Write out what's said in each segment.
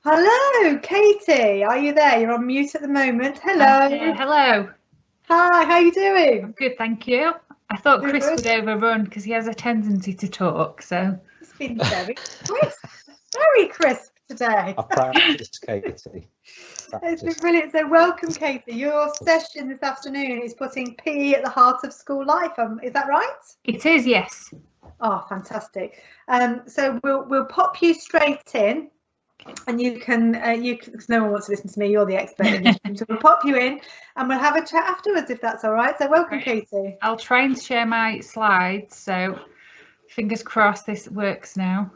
Hello, Katy. Are you there? You're on mute at the moment. Hello. Hello. Hi, how are you doing? I'm good, thank you. I thought Good. Chris would overrun because he has a tendency to talk, so. It's been very crisp today. I practiced, Katy. It's been brilliant. So welcome, Katy. Your session this afternoon is putting PE at the heart of school life. Is that right? It is, yes. Oh, fantastic. So we'll pop you straight in. And you can, because no one wants to listen to me, you're the expert in this room, so we'll pop you in and we'll have a chat afterwards if that's all right. So welcome, Great. Katy. I'll try and share my slides, so fingers crossed this works now.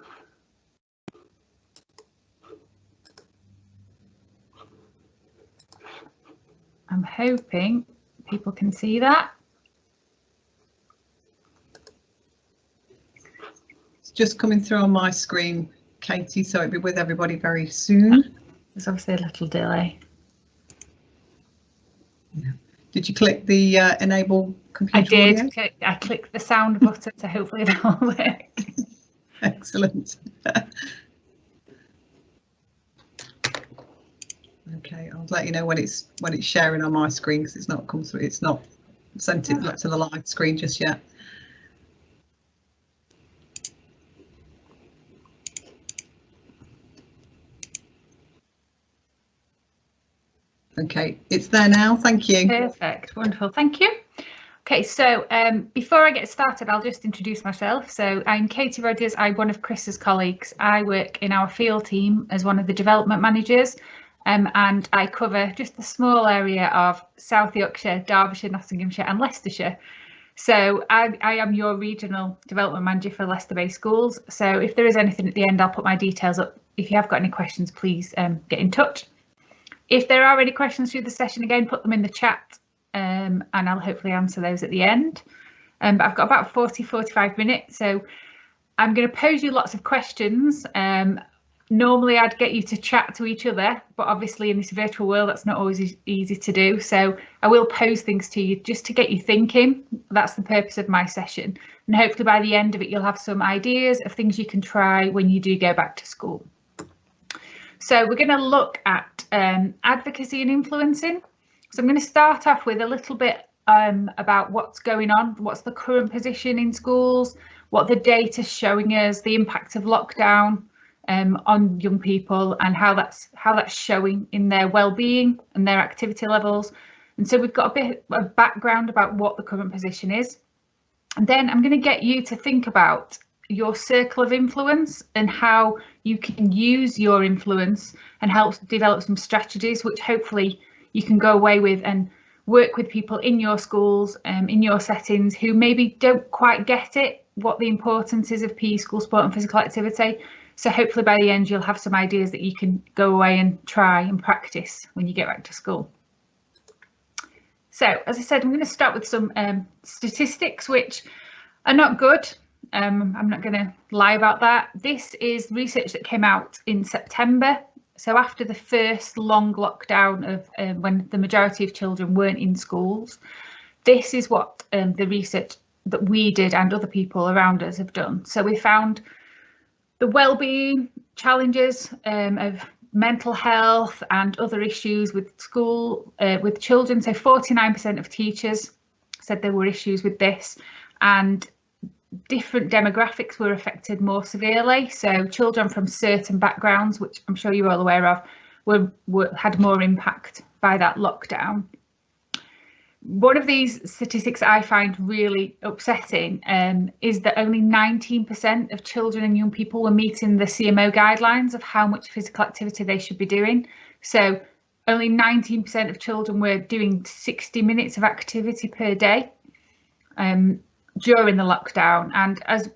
I'm hoping people can see that. It's just coming through on my screen, Katy, so it'll be with everybody very soon. There's obviously a little delay. Yeah. Did you click the enable computer audio? I did. I clicked the sound button, so hopefully that'll work. Excellent. Okay, I'll let you know when it's sharing on my screen because it's not come through. It's not sent it to the live screen just yet. Okay, it's there now. Thank you. Perfect, wonderful, thank you. Okay, so before I get started, I'll just introduce myself. So I'm Katy Rogers. I'm one of Chris's colleagues. I work in our field team as one of the development managers, and I cover just a small area of South Yorkshire, Derbyshire, Nottinghamshire and Leicestershire. So I am your regional development manager for Leicester-based schools. So if there is anything at the end, I'll put my details up. If you have got any questions, please get in touch. If there are any questions through the session, again, put them in the chat and I'll hopefully answer those at the end. But I've got about 45 minutes, so I'm going to pose you lots of questions. Normally I'd get you to chat to each other, but obviously in this virtual world that's not always easy to do. So I will pose things to you just to get you thinking. That's the purpose of my session. And hopefully by the end of it, you'll have some ideas of things you can try when you do go back to school. So we're going to look at advocacy and influencing. So I'm going to start off with a little bit about what's going on, what's the current position in schools, what the data's showing us, the impact of lockdown on young people and how that's showing in their well-being and their activity levels. And so we've got a bit of background about what the current position is. And then I'm going to get you to think about your circle of influence and how you can use your influence and help develop some strategies which hopefully you can go away with and work with people in your schools, in your settings who maybe don't quite get it, what the importance is of PE, school sport and physical activity. So hopefully by the end you'll have some ideas that you can go away and try and practice when you get back to school. So as I said, I'm going to start with some statistics which are not good. I'm not going to lie about that. This is research that came out in September. So after the first long lockdown of when the majority of children weren't in schools, this is what the research that we did and other people around us have done. So we found the well-being challenges of mental health and other issues with school, with children. So 49% of teachers said there were issues with this, and different demographics were affected more severely. So children from certain backgrounds, which I'm sure you're all aware of, had more impact by that lockdown. One of these statistics I find really upsetting is that only 19% of children and young people were meeting the CMO guidelines of how much physical activity they should be doing. So only 19% of children were doing 60 minutes of activity per day during the lockdown. And as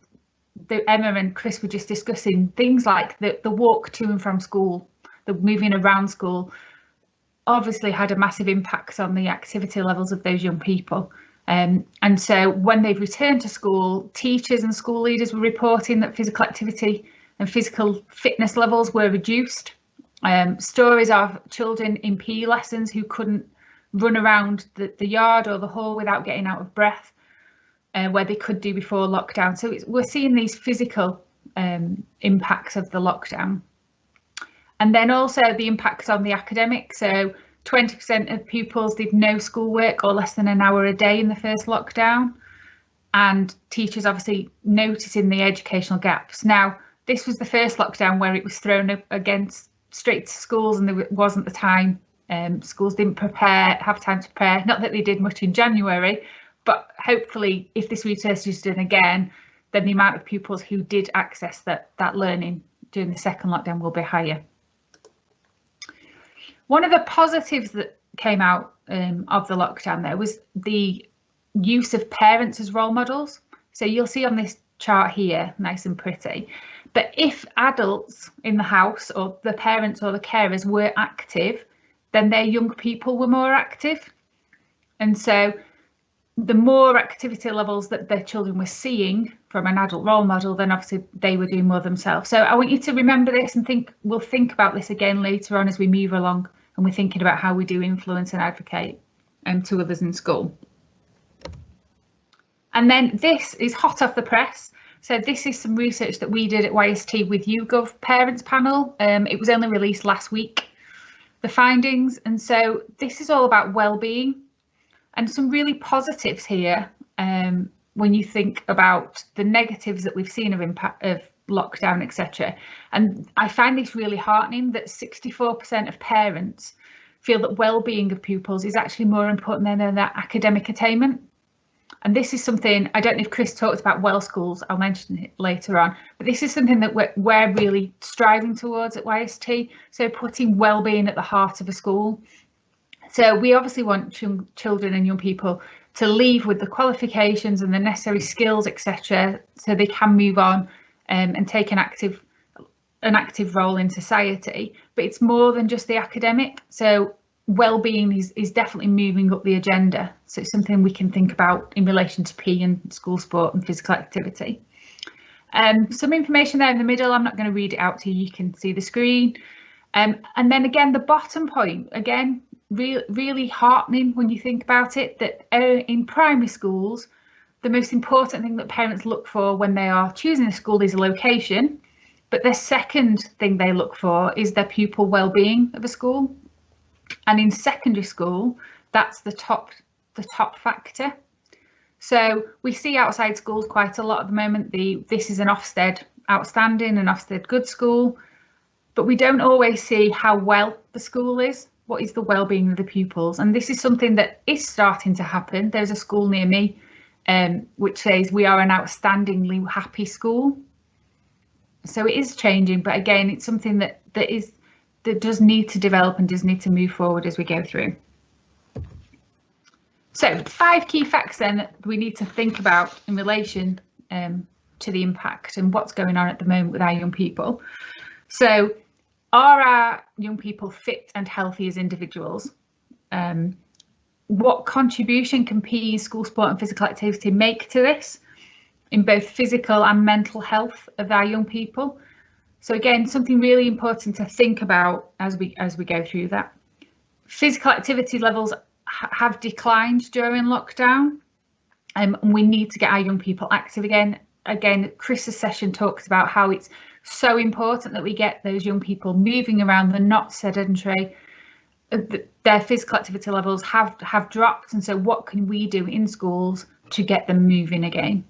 Emma and Chris were just discussing, things like the walk to and from school, the moving around school, obviously had a massive impact on the activity levels of those young people. And so when they've returned to school, teachers and school leaders were reporting that physical activity and physical fitness levels were reduced. Stories of children in PE lessons who couldn't run around the yard or the hall without getting out of breath, where they could do before lockdown. So we're seeing these physical impacts of the lockdown. And then also the impact on the academic. So 20% of pupils did no schoolwork or less than an hour a day in the first lockdown. And teachers obviously noticing the educational gaps. Now, this was the first lockdown where it was thrown up against straight to schools, and there wasn't the time. Schools didn't have time to prepare. Not that they did much in January, but hopefully if this research is done again, then the amount of pupils who did access that learning during the second lockdown will be higher. One of the positives that came out of the lockdown there was the use of parents as role models. So you'll see on this chart here, nice and pretty, that if adults in the house or the parents or the carers were active, then their young people were more active. And so the more activity levels that their children were seeing from an adult role model, then obviously they were doing more themselves. So I want you to remember this and we'll think about this again later on as we move along and we're thinking about how we do influence and advocate to others in school. And then this is hot off the press. So this is some research that we did at YST with YouGov Parents Panel. It was only released last week, the findings. And so this is all about well-being and some really positives here when you think about the negatives that we've seen of impact of lockdown, etc. And I find this really heartening that 64% of parents feel that well-being of pupils is actually more important than their academic attainment. And this is something, I don't know if Chris talked about well schools, I'll mention it later on, but this is something that we're really striving towards at YST. So putting well-being at the heart of a school. So we obviously want children and young people to leave with the qualifications and the necessary skills, etc., so they can move on and take an active role in society. But it's more than just the academic. So well-being is definitely moving up the agenda. So it's something we can think about in relation to PE and school sport and physical activity. Some information there in the middle, I'm not going to read it out to you, you can see the screen. And then again, the bottom point, again, really heartening when you think about it, that in primary schools, the most important thing that parents look for when they are choosing a school is location. But the second thing they look for is their pupil well-being of a school. And in secondary school, that's the top factor. So we see outside schools quite a lot at the moment. This is an Ofsted outstanding, an Ofsted good school, but we don't always see how well the school is. What is the well-being of the pupils? And this is something that is starting to happen. There's a school near me which says we are an outstandingly happy school. So it is changing, but again, it's something that does need to develop and does need to move forward as we go through. So 5 key facts then that we need to think about in relation to the impact and what's going on at the moment with our young people. So are our young people fit and healthy as individuals? What contribution can PE, school sport and physical activity make to this in both physical and mental health of our young people? So again, something really important to think about as we go through that. Physical activity levels have declined during lockdown, and we need to get our young people active again. Again, Chris's session talks about how it's so important that we get those young people moving around, they're not sedentary. Their physical activity levels have dropped, and so what can we do in schools to get them moving again?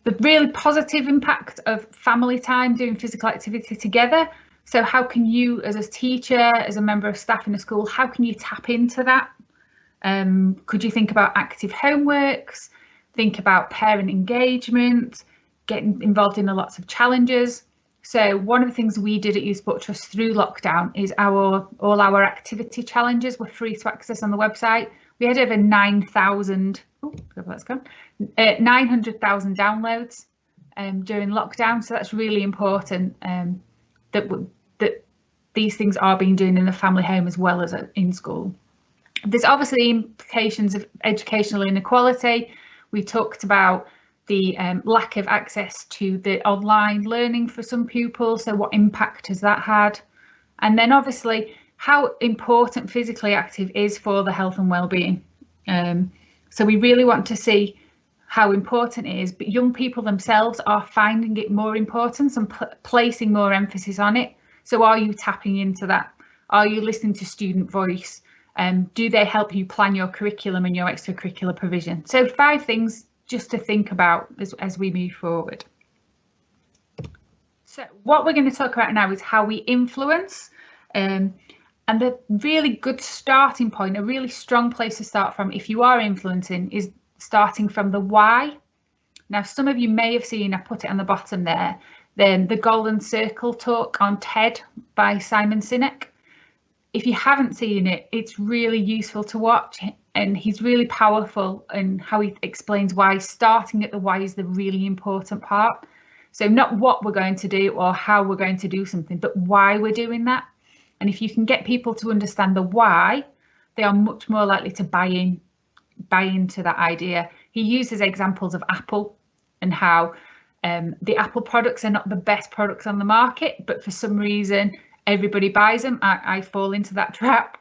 The really positive impact of family time doing physical activity together. So how can you, as a teacher, as a member of staff in a school, how can you tap into that? Could you think about active homeworks, think about parent engagement, getting involved in lots of challenges? So one of the things we did at Youth Sport Trust through lockdown is all our activity challenges were free to access on the website. We had over 900,000 downloads during lockdown. So that's really important that these things are being done in the family home as well as in school. There's obviously implications of educational inequality. We talked about the lack of access to the online learning for some pupils. So what impact has that had? And then obviously how important physically active is for the health and well-being. So we really want to see how important it is, but young people themselves are finding it more important and placing more emphasis on it. So are you tapping into that? Are you listening to student voice? Do they help you plan your curriculum and your extracurricular provision? So 5 things just to think about as we move forward. So what we're going to talk about now is how we influence, and the really good starting point, a really strong place to start from if you are influencing, is starting from the why. Now, some of you may have seen, I put it on the bottom there, then the Golden Circle talk on TED by Simon Sinek. If you haven't seen it, it's really useful to watch, and he's really powerful in how he explains why starting at the why is the really important part. So not what we're going to do or how we're going to do something, but why we're doing that. And if you can get people to understand the why, they are much more likely to buy into that idea. He uses examples of Apple and how the Apple products are not the best products on the market, but for some reason everybody buys them. I fall into that trap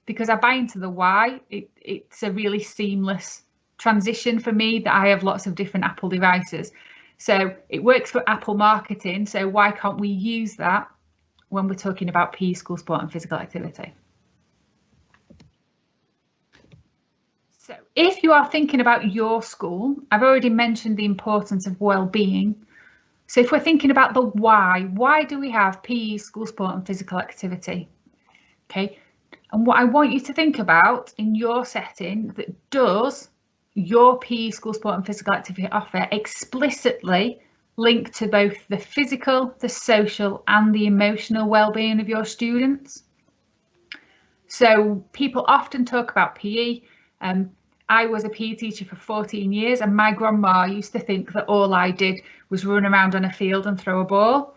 because I buy into the why. It's a really seamless transition for me that I have lots of different Apple devices. So it works for Apple marketing. So why can't we use that when we're talking about PE, school sport and physical activity? So if you are thinking about your school, I've already mentioned the importance of well-being. So if we're thinking about the why do we have PE, school sport and physical activity? Okay, and what I want you to think about in your setting, that does your PE, school sport and physical activity offer explicitly link to both the physical, the social and the emotional well-being of your students? So people often talk about PE. I was a PE teacher for 14 years and my grandma used to think that all I did was run around on a field and throw a ball.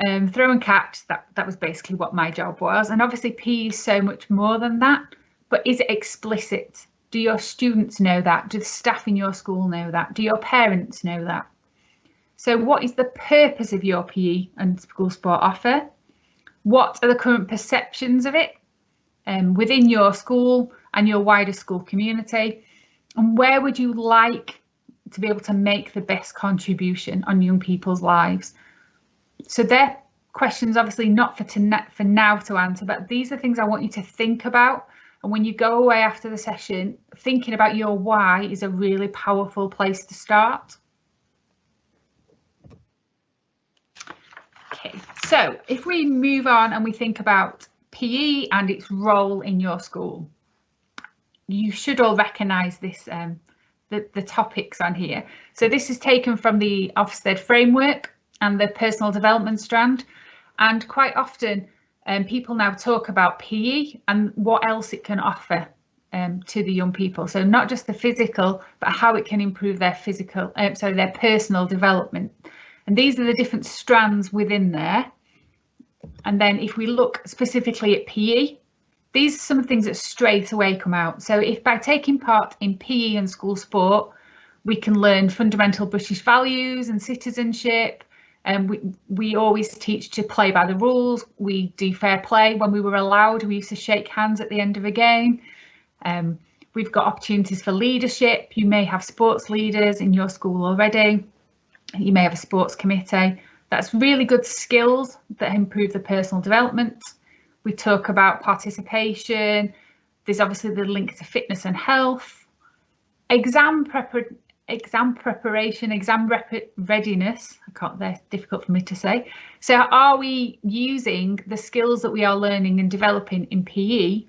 Throw and catch, that was basically what my job was. And obviously PE is so much more than that, but is it explicit? Do your students know that? Do the staff in your school know that? Do your parents know that? So what is the purpose of your PE and school sport offer? What are the current perceptions of it within your school and your wider school community? And where would you like to be able to make the best contribution on young people's lives? So they're questions obviously not for now to answer, but these are things I want you to think about. And when you go away after the session, thinking about your why is a really powerful place to start. Okay, so if we move on and we think about PE and its role in your school, you should all recognise this, the topics on here. So this is taken from the Ofsted framework and the personal development strand, and quite often people now talk about PE and what else it can offer to the young people. So not just the physical, but how it can improve their their personal development. And these are the different strands within there. And then if we look specifically at PE, these are some of the things that straight away come out. So if by taking part in PE and school sport, we can learn fundamental British values and citizenship. And we always teach to play by the rules. We do fair play. When we were allowed, we used to shake hands at the end of a game. We've got opportunities for leadership. You may have sports leaders in your school already. You may have a sports committee. That's really good skills that improve the personal development. We talk about participation. There's obviously the link to fitness and health. Exam preparation, readiness. They're difficult for me to say. So are we using the skills that we are learning and developing in PE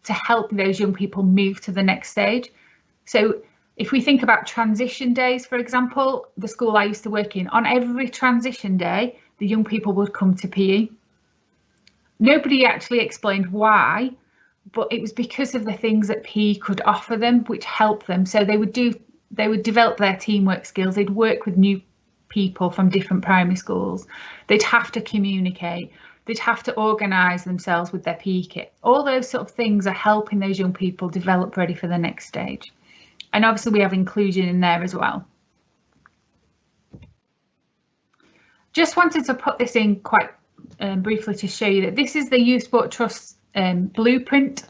to help those young people move to the next stage? So if we think about transition days, for example, the school I used to work in, on every transition day, the young people would come to PE. Nobody actually explained why, but it was because of the things that PE could offer them, which helped them. So they would develop their teamwork skills. They'd work with new people from different primary schools. They'd have to communicate. They'd have to organise themselves with their PE kit. All those sort of things are helping those young people develop ready for the next stage. And obviously we have inclusion in there as well. Just wanted to put this in quite briefly to show you that this is the Youth Sport Trust blueprint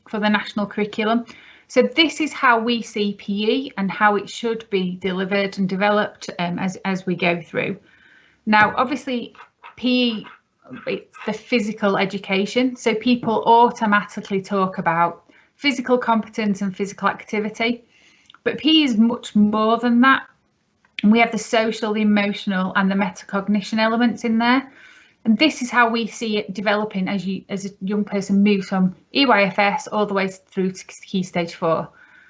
for the national curriculum. So this is how we see PE and how it should be delivered and developed as we go through. Now, obviously, PE it's the physical education. So people automatically talk about physical competence and physical activity, but PE is much more than that. And we have the social, the emotional and the metacognition elements in there. And this is how we see it developing as a young person moves from EYFS all the way through to Key Stage 4.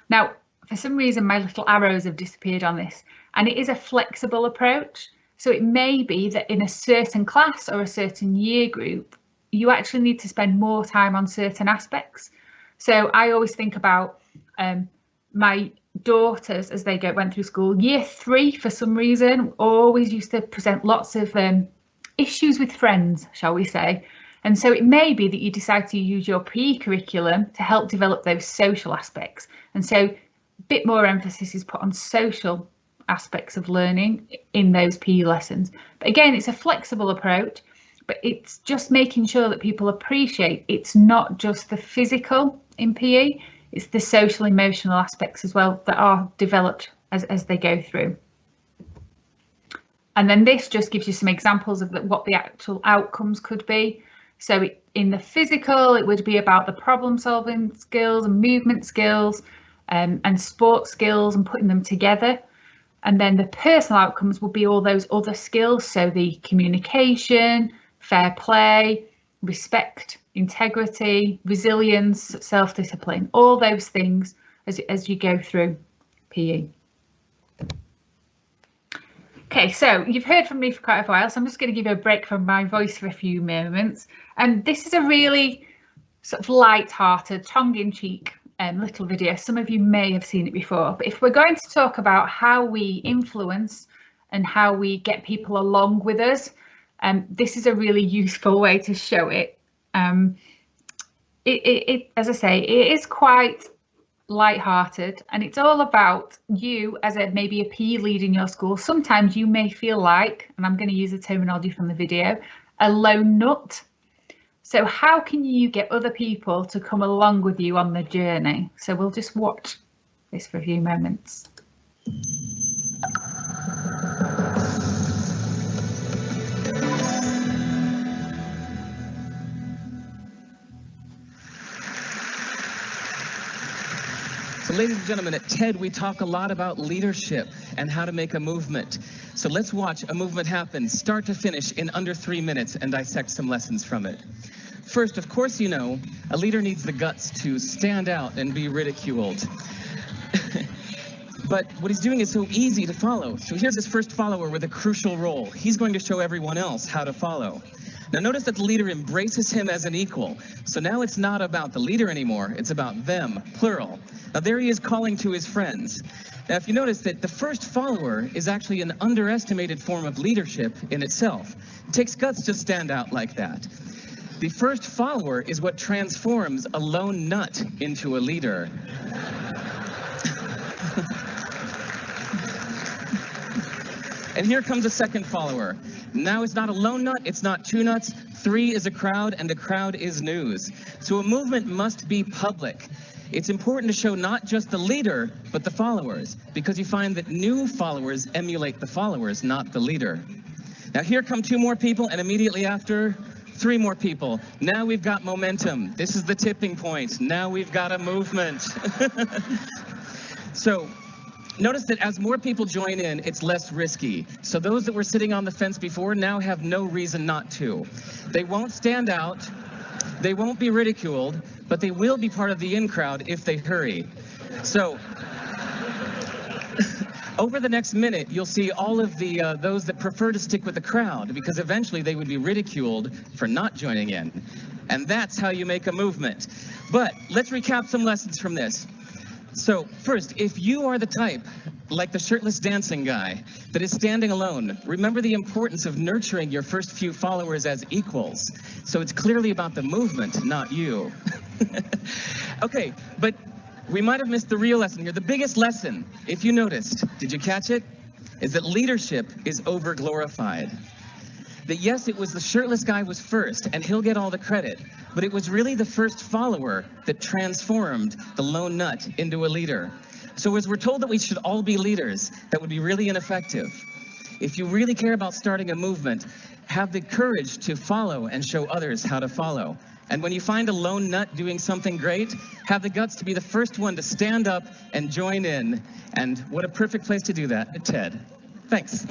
Now, for some reason, my little arrows have disappeared on this, and it is a flexible approach. So it may be that in a certain class or a certain year group, you actually need to spend more time on certain aspects. So I always think about my daughters as they went through school. Year 3, for some reason, always used to present lots of issues with friends, shall we say. And so it may be that you decide to use your PE curriculum to help develop those social aspects. And so a bit more emphasis is put on social aspects of learning in those PE lessons. But again, it's a flexible approach, but it's just making sure that people appreciate it's not just the physical in PE, it's the social emotional aspects as well that are developed as they go through. And then this just gives you some examples of what the actual outcomes could be. So in the physical, it would be about the problem solving skills and movement skills and sport skills and putting them together. And then the personal outcomes will be all those other skills. So the communication, fair play, respect, integrity, resilience, self-discipline, all those things as you go through PE. Okay, so you've heard from me for quite a while, so I'm just going to give you a break from my voice for a few moments. And this is a really sort of light-hearted, tongue-in-cheek little video. Some of you may have seen it before, but if we're going to talk about how we influence and how we get people along with us, this is a really useful way to show it. As I say, it is quite light-hearted, and it's all about you as maybe a PE lead in your school. Sometimes you may feel like, and I'm going to use the terminology from the video, a lone nut. So how can you get other people to come along with you on the journey? So we'll just watch this for a few moments. So ladies and gentlemen, at TED, we talk a lot about leadership and how to make a movement. So let's watch a movement happen, start to finish, in under 3 minutes and dissect some lessons from it. First, of course, you know, a leader needs the guts to stand out and be ridiculed. But what he's doing is so easy to follow. So here's his first follower with a crucial role. He's going to show everyone else how to follow. Now notice that the leader embraces him as an equal. So now it's not about the leader anymore, it's about them, plural. Now there he is calling to his friends. Now if you notice that the first follower is actually an underestimated form of leadership in itself. It takes guts to stand out like that. The first follower is what transforms a lone nut into a leader. And here comes a second follower. Now it's not a lone nut, it's not 2 nuts, 3 is a crowd, and a crowd is news. So a movement must be public. It's important to show not just the leader, but the followers, because you find that new followers emulate the followers, not the leader. Now here come 2 more people, and immediately after, 3 more people. Now we've got momentum. This is the tipping point. Now we've got a movement. So notice that as more people join in, it's less risky. So those that were sitting on the fence before now have no reason not to. They won't stand out, they won't be ridiculed, but they will be part of the in crowd if they hurry. So over the next minute, you'll see all of the those that prefer to stick with the crowd, because eventually they would be ridiculed for not joining in. And that's how you make a movement. But let's recap some lessons from this. So first, if you are the type, like the shirtless dancing guy, that is standing alone, remember the importance of nurturing your first few followers as equals. So it's clearly about the movement, not you. Okay, but we might have missed the real lesson here. The biggest lesson, if you noticed, did you catch it? Is that leadership is over-glorified. That yes, it was the shirtless guy was first, and he'll get all the credit, but it was really the first follower that transformed the lone nut into a leader. So as we're told that we should all be leaders, that would be really ineffective. If you really care about starting a movement, have the courage to follow and show others how to follow. And when you find a lone nut doing something great, have the guts to be the first one to stand up and join in. And what a perfect place to do that, TED. Thanks.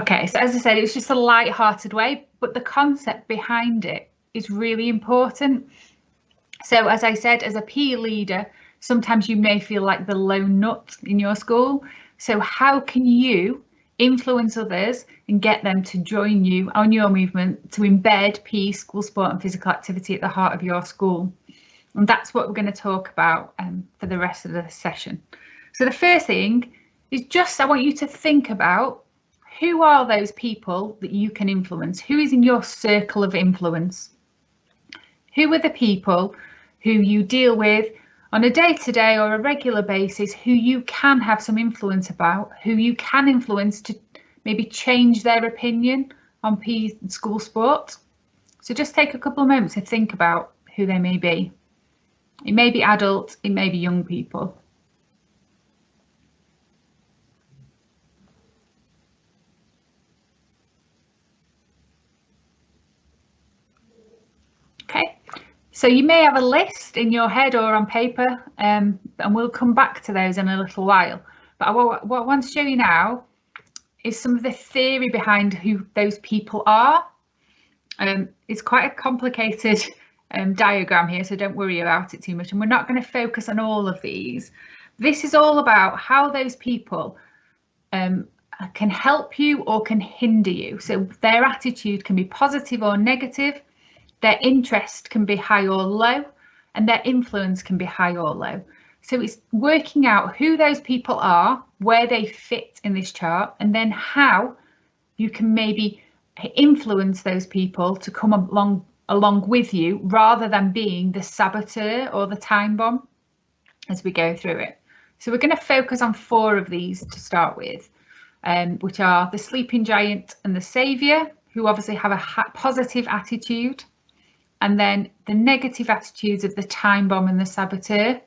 Okay, so as I said, it's just a light-hearted way, but the concept behind it is really important. So as I said, as a PE leader, sometimes you may feel like the lone nut in your school. So how can you influence others and get them to join you on your movement to embed PE, school sport and physical activity at the heart of your school? And that's what we're going to talk about for the rest of the session. So the first thing is just, I want you to think about, who are those people that you can influence? Who is in your circle of influence? Who are the people who you deal with on a day-to-day or a regular basis, who you can have some influence about, who you can influence to maybe change their opinion on PE and school sport? So just take a couple of moments to think about who they may be. It may be adults, it may be young people. Okay, so you may have a list in your head or on paper, and we'll come back to those in a little while. But what I want to show you now is some of the theory behind who those people are. It's quite a complicated diagram here, so don't worry about it too much. And we're not going to focus on all of these. This is all about how those people can help you or can hinder you. So their attitude can be positive or negative. Their interest can be high or low, and their influence can be high or low. So it's working out who those people are, where they fit in this chart, and then how you can maybe influence those people to come along with you, rather than being the saboteur or the time bomb as we go through it. So we're going to focus on 4 of these to start with, which are the sleeping giant and the saviour, who obviously have a positive attitude. And then the negative attitudes of the time bomb and the saboteur.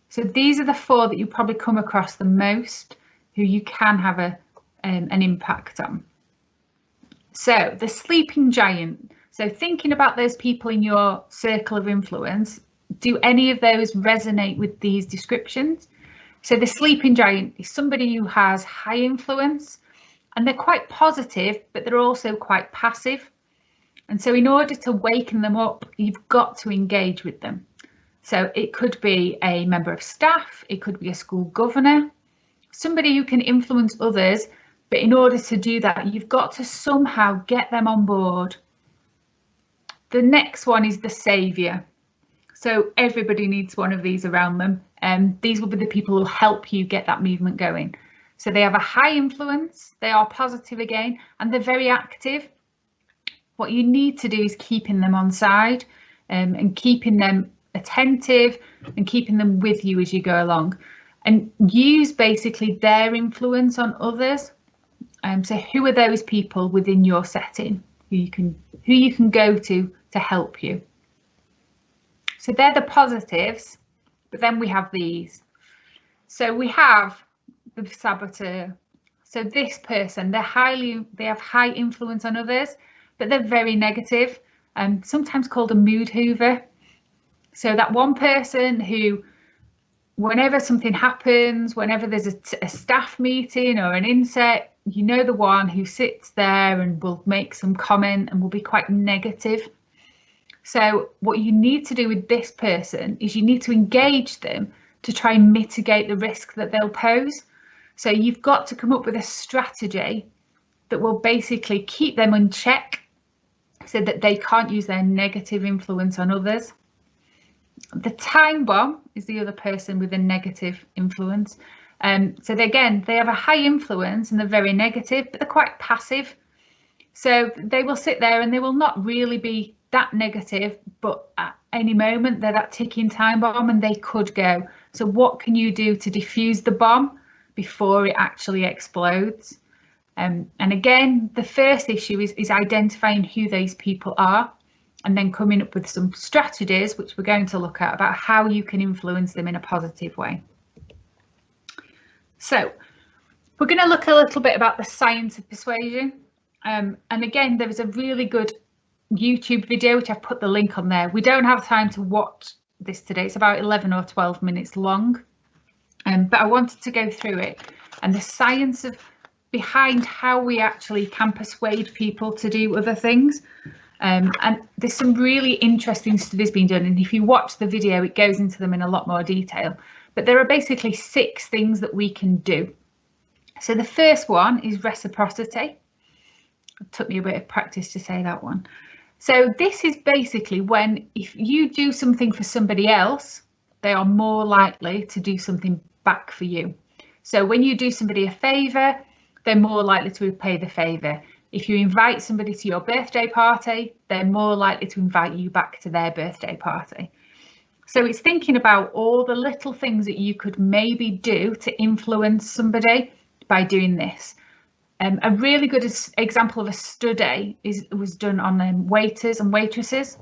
So these are the 4 that you probably come across the most, who you can have an impact on. So the sleeping giant. So thinking about those people in your circle of influence, do any of those resonate with these descriptions? So the sleeping giant is somebody who has high influence, and they're quite positive, but they're also quite passive. And so in order to waken them up, you've got to engage with them. So it could be a member of staff, it could be a school governor, somebody who can influence others. But in order to do that, you've got to somehow get them on board. The next one is the saviour. So everybody needs one of these around them. And these will be the people who help you get that movement going. So they have a high influence, they are positive again, and they're very active. What you need to do is keeping them on side and keeping them attentive and keeping them with you as you go along, and use basically their influence on others. So who are those people within your setting who you can go to help you? So they're the positives, but then we have these. So we have the saboteur. So this person, they have high influence on others, but they're very negative, and sometimes called a mood hoover. So that one person who, whenever something happens, whenever there's a staff meeting or an inset, you know, the one who sits there and will make some comment and will be quite negative. So what you need to do with this person is you need to engage them to try and mitigate the risk that they'll pose. So you've got to come up with a strategy that will basically keep them in check, so that they can't use their negative influence on others. The time bomb is the other person with a negative influence. So they have a high influence and they're very negative, but they're quite passive. So they will sit there and they will not really be that negative, but at any moment they're that ticking time bomb and they could go. So what can you do to diffuse the bomb before it actually explodes? And again, the first issue is identifying who these people are, and then coming up with some strategies, which we're going to look at, about how you can influence them in a positive way. So We're going to look a little bit about the science of persuasion. And again, there was a really good YouTube video, which I've put the link on there. We don't have time to watch this today. It's about 11 or 12 minutes long. But I wanted to go through it and the science of behind how we actually can persuade people to do other things. And there's some really interesting studies being done. And if you watch the video, it goes into them in a lot more detail. But there are basically 6 things that we can do. So the first one is reciprocity. It took me a bit of practice to say that one. So this is basically when if you do something for somebody else, they are more likely to do something back for you. So when you do somebody a favour, they're more likely to repay the favour. If you invite somebody to your birthday party, they're more likely to invite you back to their birthday party. So it's thinking about all the little things that you could maybe do to influence somebody by doing this. A really good example of a study was done on waiters and waitresses.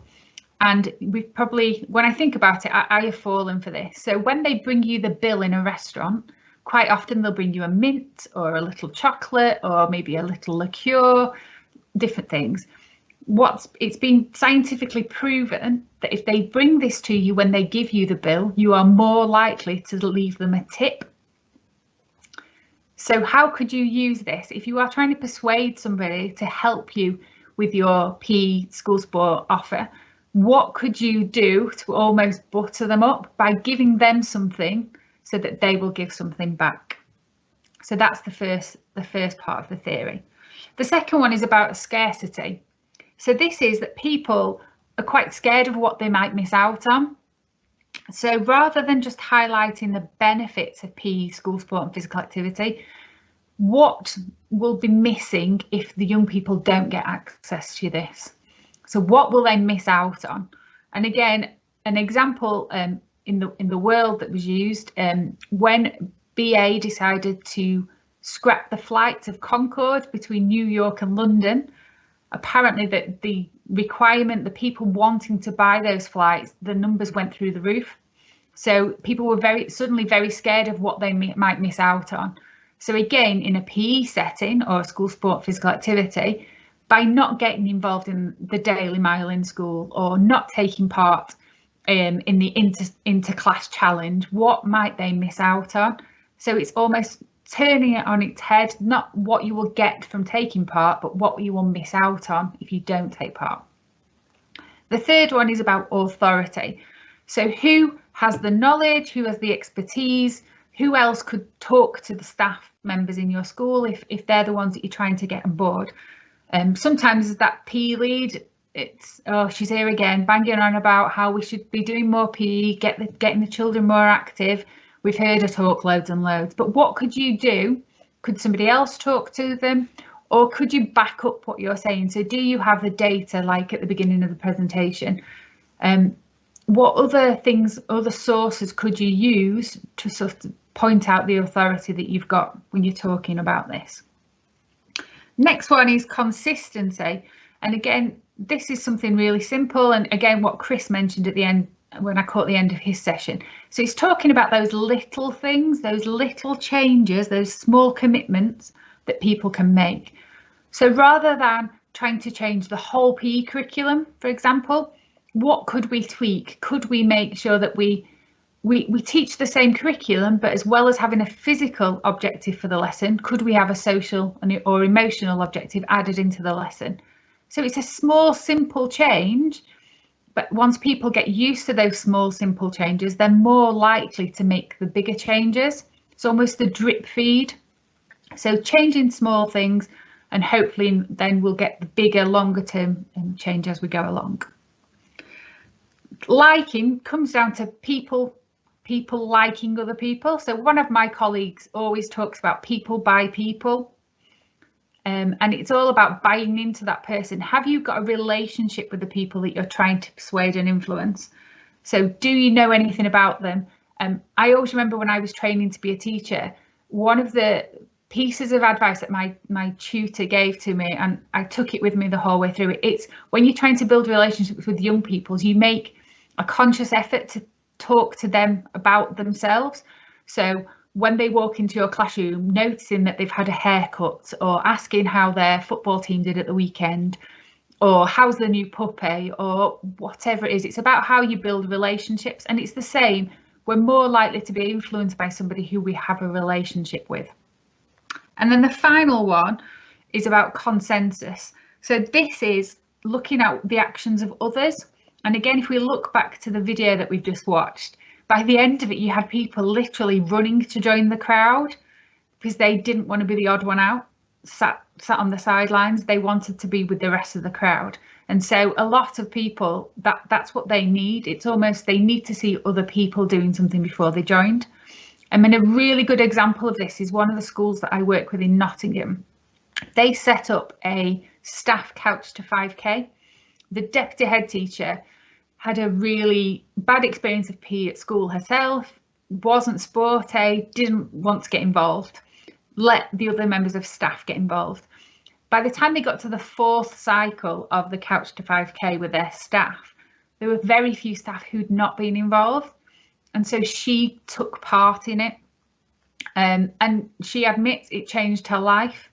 And we've probably, when I think about it, I have fallen for this. So when they bring you the bill in a restaurant, quite often they'll bring you a mint or a little chocolate or maybe a little liqueur, different things. It's been scientifically proven that if they bring this to you when they give you the bill, you are more likely to leave them a tip. So how could you use this? If you are trying to persuade somebody to help you with your PE school sport offer, what could you do to almost butter them up by giving them something so that they will give something back? So that's the first part of the theory. The second one is about scarcity. So this is that people are quite scared of what they might miss out on. So rather than just highlighting the benefits of PE, school sport and physical activity, what will be missing if the young people don't get access to this? So what will they miss out on? And again, an example in the world that was used when BA decided to scrap the flights of Concorde between New York and London. Apparently that the requirement, the people wanting to buy those flights, the numbers went through the roof. So people were suddenly very scared of what they might miss out on. So again, in a PE setting or a school sport physical activity, by not getting involved in the daily mile in school or not taking part in the inter-class challenge, what might they miss out on? So it's almost turning it on its head, not what you will get from taking part, but what you will miss out on if you don't take part. The third one is about authority. So who has the knowledge, who has the expertise, who else could talk to the staff members in your school if they're the ones that you're trying to get on board? Sometimes that PE lead, it's, oh, she's here again, banging on about how we should be doing more PE, getting the children more active. We've heard her talk loads and loads, but what could you do? Could somebody else talk to them? Or could you back up what you're saying? So do you have the data like at the beginning of the presentation? What other things, other sources could you use to sort of point out the authority that you've got when you're talking about this? Next one is consistency. And again, this is something really simple. And again, what Chris mentioned at the end, when I caught the end of his session. So he's talking about those little things, those little changes, those small commitments that people can make. So rather than trying to change the whole PE curriculum, for example, what could we tweak? Could we make sure that we teach the same curriculum, but as well as having a physical objective for the lesson, could we have a social or emotional objective added into the lesson? So it's a small, simple change. But once people get used to those small, simple changes, they're more likely to make the bigger changes. It's almost the drip feed. So changing small things, and hopefully then we'll get the bigger, longer term change as we go along. Liking comes down to people liking other people. So one of my colleagues always talks about people by people. And it's all about buying into that person. Have you got a relationship with the people that you're trying to persuade and influence? So do you know anything about them? I always remember when I was training to be a teacher, one of the pieces of advice that my tutor gave to me, and I took it with me the whole way through it, it's when you're trying to build relationships with young people, you make a conscious effort to talk to them about themselves. So when they walk into your classroom, noticing that they've had a haircut, or asking how their football team did at the weekend, or how's the new puppy, or whatever it is. It's about how you build relationships, and it's the same. We're more likely to be influenced by somebody who we have a relationship with. And then the final one is about consensus. So this is looking at the actions of others. And again, if we look back to the video that we've just watched, by the end of it, you had people literally running to join the crowd because they didn't want to be the odd one out, sat on the sidelines. They wanted to be with the rest of the crowd. And so a lot of people, that's what they need. It's almost they need to see other people doing something before they joined. I mean, a really good example of this is one of the schools that I work with in Nottingham. They set up a staff couch to 5K. The deputy head teacher had a really bad experience of PE at school herself, wasn't sporty, didn't want to get involved, let the other members of staff get involved. By the time they got to the 4th cycle of the couch to 5K with their staff, there were very few staff who'd not been involved. And so she took part in it. And she admits it changed her life.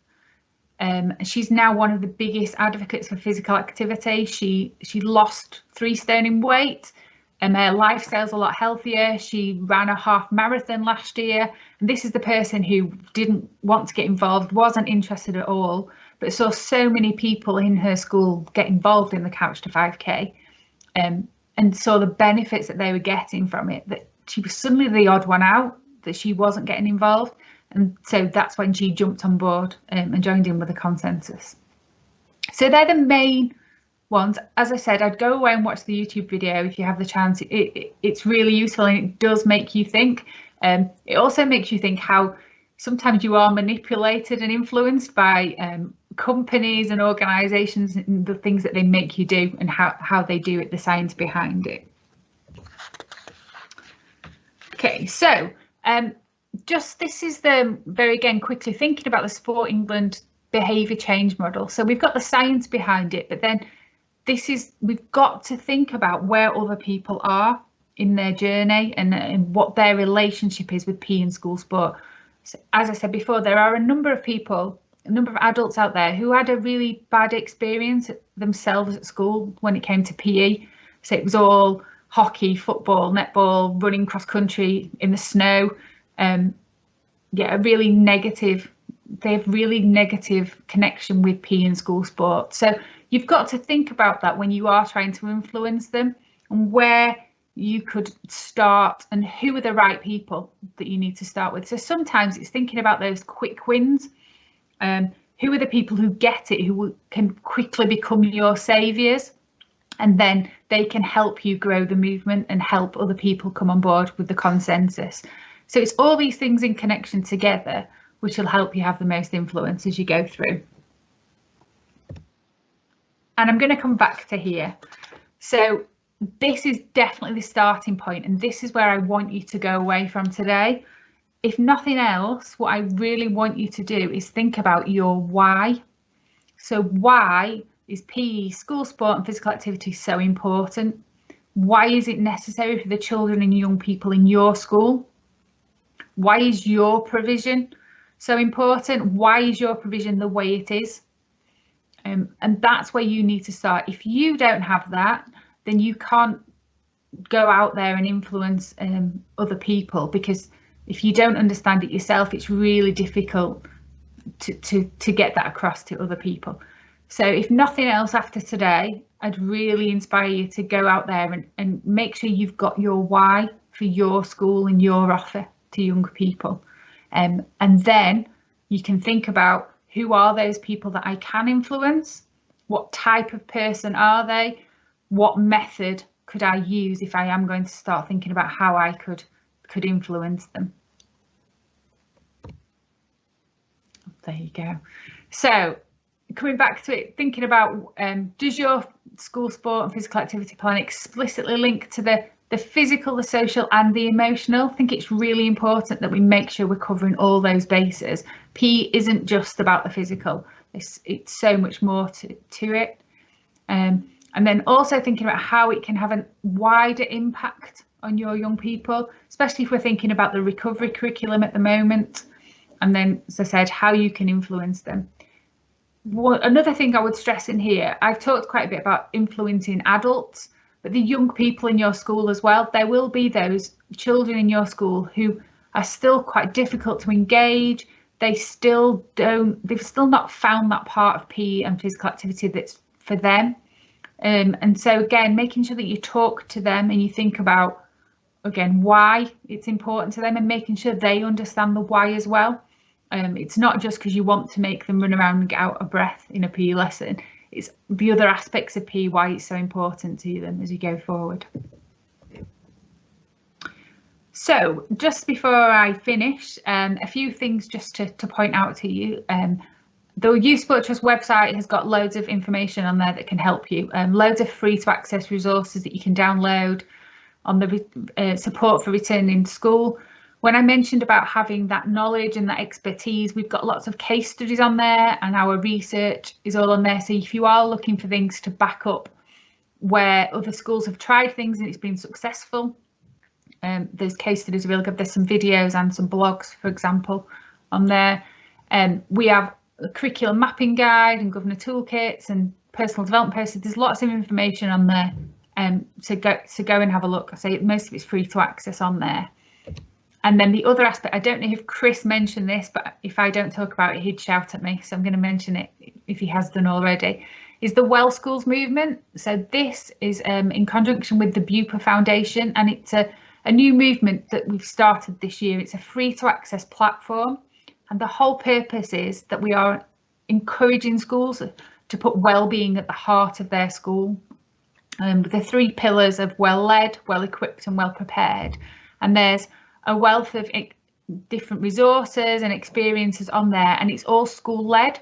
She's now one of the biggest advocates for physical activity. She lost 3 stone in weight, and her lifestyle's a lot healthier. She ran a half marathon last year, and this is the person who didn't want to get involved, wasn't interested at all, but saw so many people in her school get involved in the couch to 5K, and saw the benefits that they were getting from it, that she was suddenly the odd one out, that she wasn't getting involved. And so that's when she jumped on board and joined in with a consensus. So they're the main ones. As I said, I'd go away and watch the YouTube video if you have the chance. It's really useful, and it does make you think. It also makes you think how sometimes you are manipulated and influenced by companies and organisations and the things that they make you do and how they do it, the science behind it. Okay, so just this is the very, again, quickly thinking about the Sport England behaviour change model. So we've got the science behind it, but then we've got to think about where other people are in their journey and what their relationship is with PE and school sport. So, as I said before, there are a number of people, a number of adults out there who had a really bad experience themselves at school when it came to PE. So it was all hockey, football, netball, running cross country in the snow. Yeah, they have really negative connection with PE and school sport. So you've got to think about that when you are trying to influence them, and where you could start and who are the right people that you need to start with. So sometimes it's thinking about those quick wins. Who are the people who get it, who can quickly become your saviours, and then they can help you grow the movement and help other people come on board with the consensus. So it's all these things in connection together which will help you have the most influence as you go through. And I'm going to come back to here. So this is definitely the starting point, and this is where I want you to go away from today. If nothing else, what I really want you to do is think about your why. So why is PE, school sport and physical activity so important? Why is it necessary for the children and young people in your school? Why is your provision so important? Why is your provision the way it is? And that's where you need to start. If you don't have that, then you can't go out there and influence other people, because if you don't understand it yourself, it's really difficult to get that across to other people. So if nothing else after today, I'd really inspire you to go out there and make sure you've got your why for your school and your offer to young people. And then you can think about, who are those people that I can influence? What type of person are they? What method could I use if I am going to start thinking about how I could influence them? There you go. So coming back to it, thinking about, does your school sport and physical activity plan explicitly link to the physical, the social and the emotional? I think it's really important that we make sure we're covering all those bases. PE isn't just about the physical, it's so much more to it. And then also thinking about how it can have a wider impact on your young people, especially if we're thinking about the recovery curriculum at the moment, and then, as I said, how you can influence them. Another thing I would stress in here, I've talked quite a bit about influencing adults, but the young people in your school as well. There will be those children in your school who are still quite difficult to engage. They've still not found that part of PE and physical activity that's for them. And so again, making sure that you talk to them and you think about, again, why it's important to them, and making sure they understand the why as well. It's not just because you want to make them run around and get out of breath in a PE lesson. It's the other aspects of PE, why it's so important to them as you go forward. So just before I finish, a few things just to point out to you. The Youth Sport Trust website has got loads of information on there that can help you. Loads of free to access resources that you can download on the support for returning to school. When I mentioned about having that knowledge and that expertise, we've got lots of case studies on there, and our research is all on there. So if you are looking for things to back up where other schools have tried things and it's been successful, those case studies are really good. There's some videos and some blogs, for example, on there. We have a curriculum mapping guide and governor toolkits and personal development posters. There's lots of information on there, so go and have a look. I say most of it's free to access on there. And then the other aspect, I don't know if Chris mentioned this, but if I don't talk about it, he'd shout at me. So I'm going to mention it if he has done already, is the Well Schools movement. So this is in conjunction with the Bupa Foundation, and it's a new movement that we've started this year. It's a free to access platform. And the whole purpose is that we are encouraging schools to put well-being at the heart of their school. The 3 pillars of well-led, well-equipped and well-prepared. And there's a wealth of different resources and experiences on there, and it's all school-led.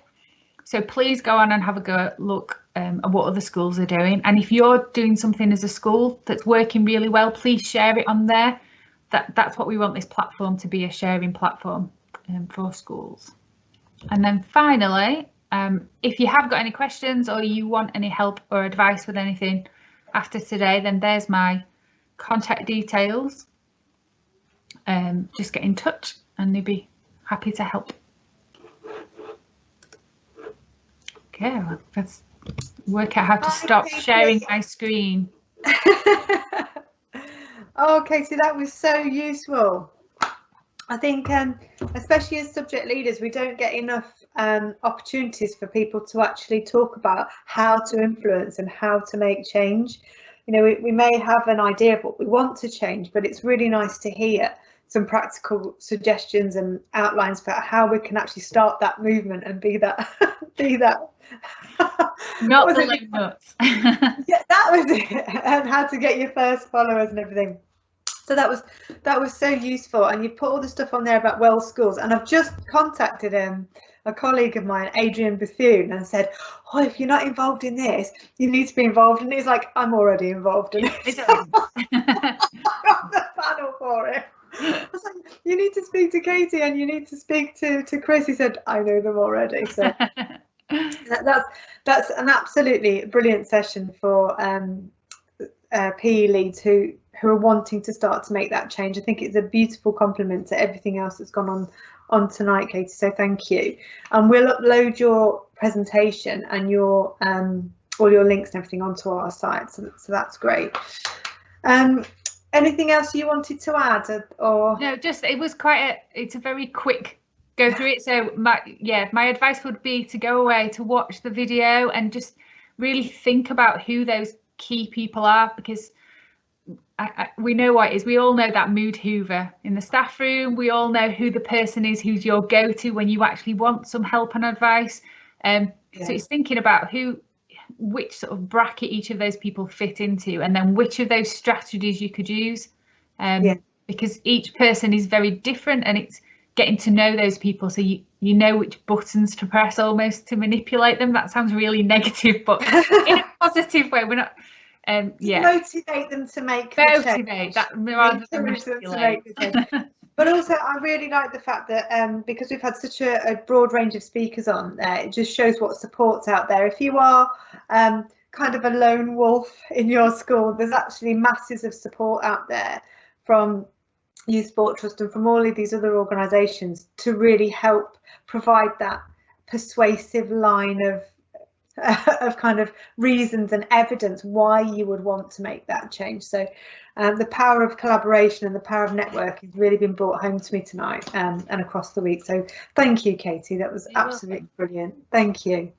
So please go on and have a look at what other schools are doing. And if you're doing something as a school that's working really well, please share it on there. That's what we want this platform to be, a sharing platform for schools. And then finally, if you have got any questions or you want any help or advice with anything after today, then there's my contact details. Just get in touch and they'll be happy to help. Okay, well, let's work out how to stop sharing my screen. Oh, Katy, that was so useful. I think, especially as subject leaders, we don't get enough opportunities for people to actually talk about how to influence and how to make change. You know, we may have an idea of what we want to change, but it's really nice to hear some practical suggestions and outlines for how we can actually start that movement and be that not the lame nuts. Yeah, that was it. And how to get your first followers and everything. So that was so useful, and you put all the stuff on there about Well Schools, and I've just contacted a colleague of mine, Adrian Bethune, and said, oh, if you're not involved in this, you need to be involved. And he's like, I'm already involved in it. I'm on the panel for it. I was like, you need to speak to Katy and you need to speak to Chris. He said, I know them already. So that's an absolutely brilliant session for PE leads who are wanting to start to make that change. I think it's a beautiful complement to everything else that's gone on tonight, Katy. So thank you. And we'll upload your presentation and your all your links and everything onto our site. So that's great. Anything else you wanted to add, or no? Just it's a very quick go through it. So my advice would be to go away to watch the video and just really think about who those key people are, because we know what it is. We all know that mood hoover in the staff room. We all know who the person is who's your go-to when you actually want some help and advice. So it's thinking about which sort of bracket each of those people fit into, and then which of those strategies you could use, because each person is very different, and it's getting to know those people so you know which buttons to press almost to manipulate them. That sounds really negative, but in a positive way. We're not motivate them to make that rather than manipulate. But also, I really like the fact that because we've had such a broad range of speakers on there, it just shows what support's out there. If you are kind of a lone wolf in your school. There's actually masses of support out there from Youth Sport Trust and from all of these other organisations to really help provide that persuasive line of kind of reasons and evidence why you would want to make that change. So the power of collaboration and the power of network has really been brought home to me tonight and across the week. So thank you, Katy. That was absolutely brilliant. Thank you.